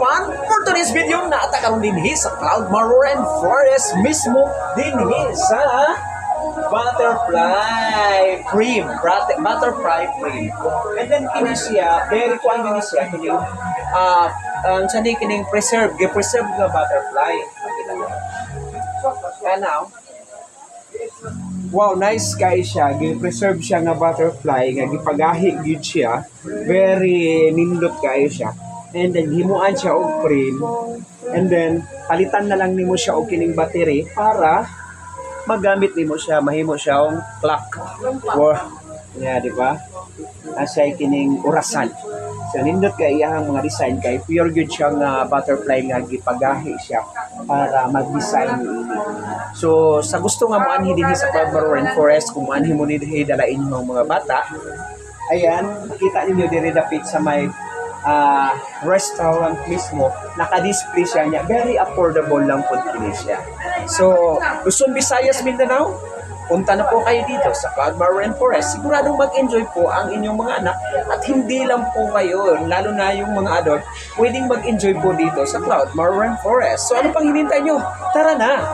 everyone! For today's video, naatakaroon din sa Cloud Maroran Forest mismo din sa butterfly cream. Butterfly cream. And then kini siya, very kuan din siya kini sandi kining preserve nga butterfly. Makita mo. Now, wow, nice guys siya. Gi-preserve siya nga butterfly, nga gipagahi gyud siya. Very nindot kayo siya. And then himuan siya og frame. And then palitan na lang nimo siya og kining battery para magamit nimo siya, mahimo siya og clock. Wow. Yeah, di ba? Asay kining orasan. So nindot kay iyang mga design kay pure good siya nga butterfly nga gipagahi siya para mag-design ini. So sa gusto nga moanhi dinhi sa Cloud Maroran Forest, kung moanhi mo dinhi dalain mo mga bata, ayan, makita ninyo diri dapit sa may restaurant mismo, naka-display siya niya. Very affordable lang po kini siya. So, Luzon, Visayas, Mindanao, punta na po kayo dito sa Cloud Maroran Forest. Siguradong mag-enjoy po ang inyong mga anak at hindi lang po kayo, lalo na yung mga adult, pwedeng mag-enjoy po dito sa Cloud Maroran Forest. So, ano pang hinintay nyo? Tara na!